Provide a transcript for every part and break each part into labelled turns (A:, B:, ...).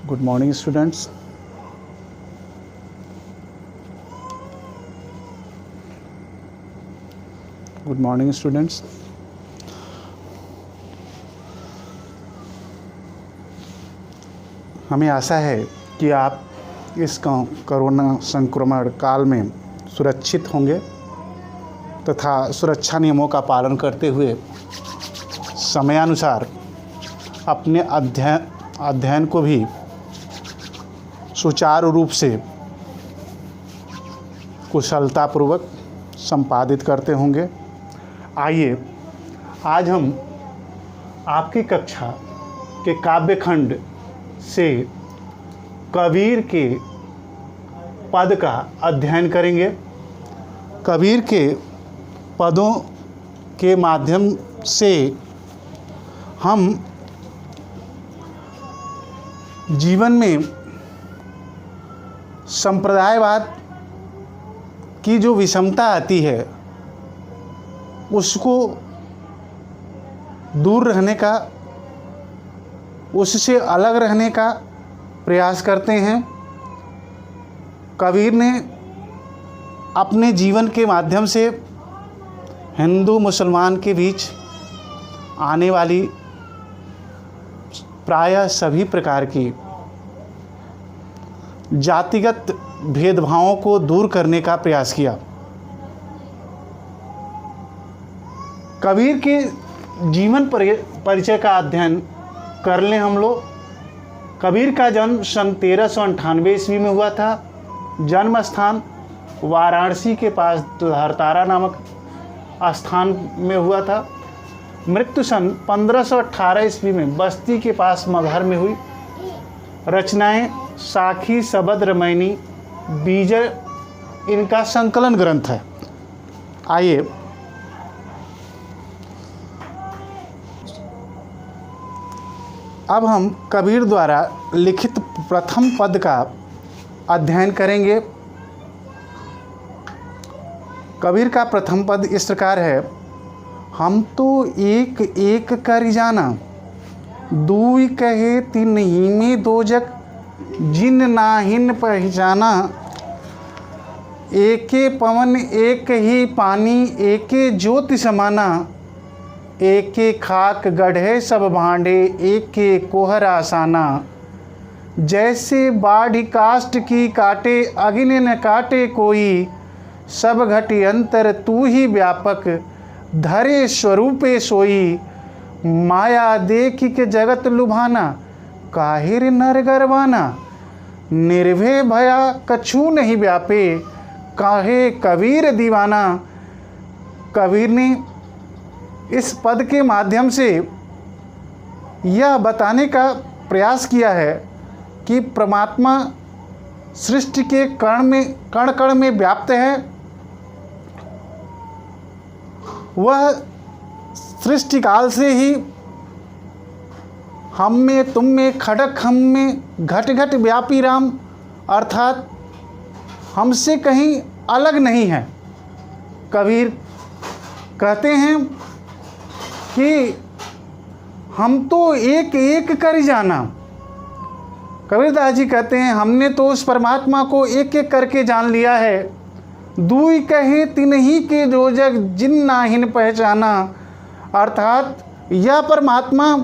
A: Good morning, students. Good morning, students. हमें आशा है कि आप इस कोरोना संक्रमण काल में सुरक्षित होंगे तथा सुरक्षा नियमों का पालन करते हुए समयानुसार अपने अध्ययन को भी सुचारू रूप से कुशलतापूर्वक संपादित करते होंगे। आइए आज हम आपकी कक्षा के काव्यखंड से कबीर के पद का अध्ययन करेंगे। कबीर के पदों के माध्यम से हम जीवन में संप्रदायवाद की जो विषमता आती है उसको दूर रहने का, उससे अलग रहने का प्रयास करते हैं। कबीर ने अपने जीवन के माध्यम से हिंदू मुसलमान के बीच आने वाली प्रायः सभी प्रकार की जातिगत भेदभावों को दूर करने का प्रयास किया। कबीर के जीवन परिचय का अध्ययन कर लें हम लोग। कबीर का जन्म सन 1398 ईस्वी में हुआ था। जन्म स्थान वाराणसी के पास धरतारा नामक स्थान में हुआ था। मृत्यु सन 1518 ईस्वी में बस्ती के पास मगहर में हुई। रचनाएं साखी, सबद, रमैनी, बीजर इनका संकलन ग्रंथ है। आइए अब हम कबीर द्वारा लिखित प्रथम पद का अध्ययन करेंगे। कबीर का प्रथम पद इस प्रकार है। हम तो एक एक कर जाना, दुई कहे तिन्ही में दोजक, जिन नाहिन पहचाना। एके पवन एक ही पानी, एके ज्योति समाना। एके खाक गढ़े सब भांडे, एके कोहर आसाना। जैसे बाढ़ काष्ठ की काटे, अग्नि न काटे कोई। सब घटी अंतर तू ही व्यापक, धरे स्वरूपे सोई। माया देख के जगत लुभाना, काहिर नर गरवाना। निर्भय भया कछु नहीं व्यापे, काहे कबीर दीवाना। कबीर ने इस पद के माध्यम से यह बताने का प्रयास किया है कि परमात्मा सृष्टि के कण कण में व्याप्त है। वह सृष्टि काल से ही हम में, तुम में, खड़क हम में, घट घट व्यापी राम, अर्थात हमसे कहीं अलग नहीं है। कबीर कहते हैं कि हम तो एक एक कर जाना। कबीरदास जी कहते हैं हमने तो उस परमात्मा को एक एक करके जान लिया है। दुई कहे तिन्ही के दोजक, जिन नाहिन पहचाना। अर्थात यह परमात्मा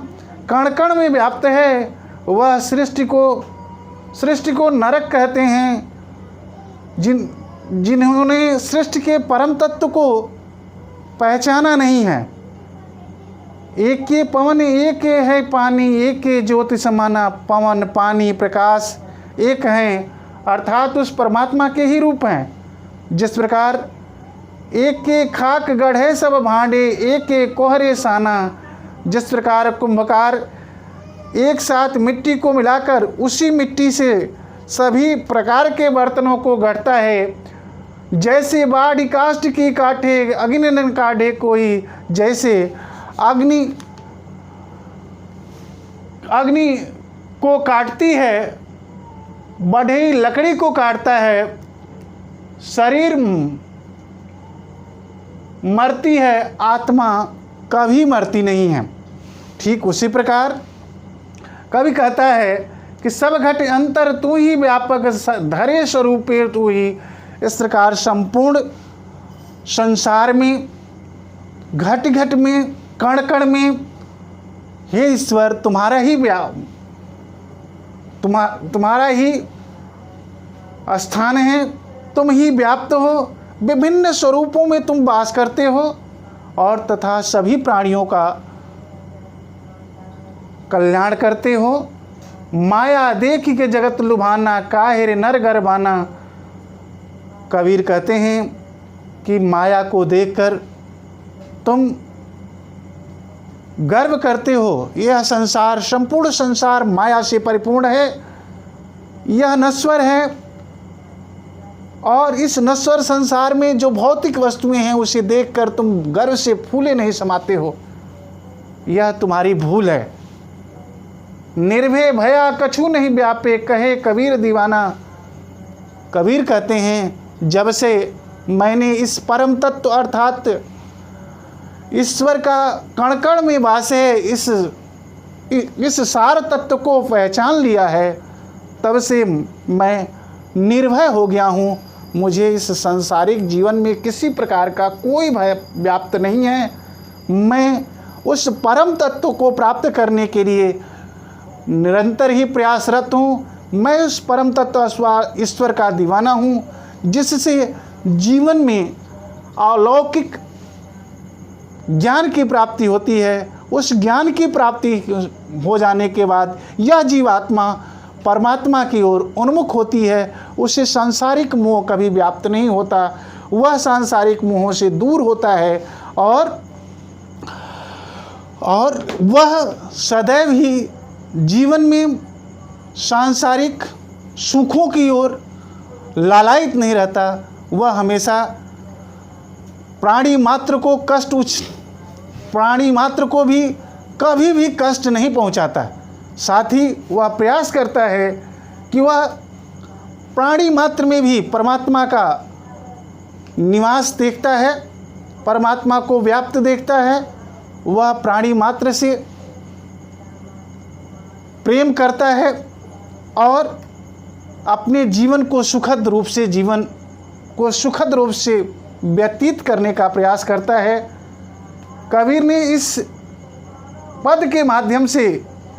A: कण कण में व्याप्त है। वह सृष्टि को नरक कहते हैं। जिन्होंने सृष्टि के परम तत्व को पहचाना नहीं है। एक के पवन एक है पानी, एक के ज्योति समाना। पवन, पानी, प्रकाश एक हैं, अर्थात उस परमात्मा के ही रूप हैं। जिस प्रकार एक के खाक गढ़े सब भांडे, एक के कोहरे साना। जिस प्रकार कुंभकार एक साथ मिट्टी को मिलाकर उसी मिट्टी से सभी प्रकार के बर्तनों को गढ़ता है। जैसे बाढ़ काष्ठ की काटे, अग्नि न काढ़े कोई। जैसे अग्नि को काटती है, बढ़ई लकड़ी को काटता है। शरीर मरती है, आत्मा कभी मरती नहीं है। ठीक उसी प्रकार कवि कहता है कि सब घट अंतर तू ही व्यापक, धरे स्वरूपे तू ही। इस प्रकार संपूर्ण संसार में, घट घट में, कण कण में, हे ईश्वर तुम्हारा ही तुम्हारा ही स्थान है। तुम ही व्याप्त हो, विभिन्न स्वरूपों में तुम वास करते हो और तथा सभी प्राणियों का कल्याण करते हो। माया देख के जगत लुभाना, काहे रे नर गर्भाना। कबीर कहते हैं कि माया को देखकर तुम गर्व करते हो। यह संसार, संपूर्ण संसार माया से परिपूर्ण है, यह नश्वर है और इस नश्वर संसार में जो भौतिक वस्तुएं हैं उसे देखकर तुम गर्व से फूले नहीं समाते हो। यह तुम्हारी भूल है। निर्भय भया कछु नहीं व्यापे, कहे कबीर दीवाना। कबीर कहते हैं जब से मैंने इस परम तत्व अर्थात ईश्वर का कण कण में वास है, इस सार तत्व को पहचान लिया है, तब से मैं निर्भय हो गया हूँ। मुझे इस सांसारिक जीवन में किसी प्रकार का कोई भय व्याप्त नहीं है। मैं उस परम तत्व को प्राप्त करने के लिए निरंतर ही प्रयासरत हूँ। मैं उस परम तत्व ईश्वर का दीवाना हूँ, जिससे जीवन में अलौकिक ज्ञान की प्राप्ति होती है। उस ज्ञान की प्राप्ति हो जाने के बाद यह जीवात्मा परमात्मा की ओर उन्मुख होती है। उसे सांसारिक मोह कभी व्याप्त नहीं होता, वह सांसारिक मोहों से दूर होता है और वह सदैव ही जीवन में सांसारिक सुखों की ओर लालायित नहीं रहता। वह हमेशा प्राणी मात्र को भी कभी भी कष्ट नहीं पहुंचाता। साथ ही वह प्रयास करता है कि वह प्राणी मात्र में भी परमात्मा का निवास देखता है, परमात्मा को व्याप्त देखता है। वह प्राणी मात्र से प्रेम करता है और अपने जीवन को सुखद रूप से व्यतीत करने का प्रयास करता है। कबीर ने इस पद के माध्यम से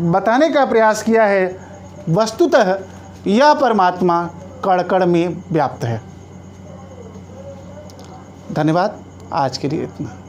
A: बताने का प्रयास किया है, वस्तुतः यह परमात्मा कण कण में व्याप्त है। धन्यवाद, आज के लिए इतना।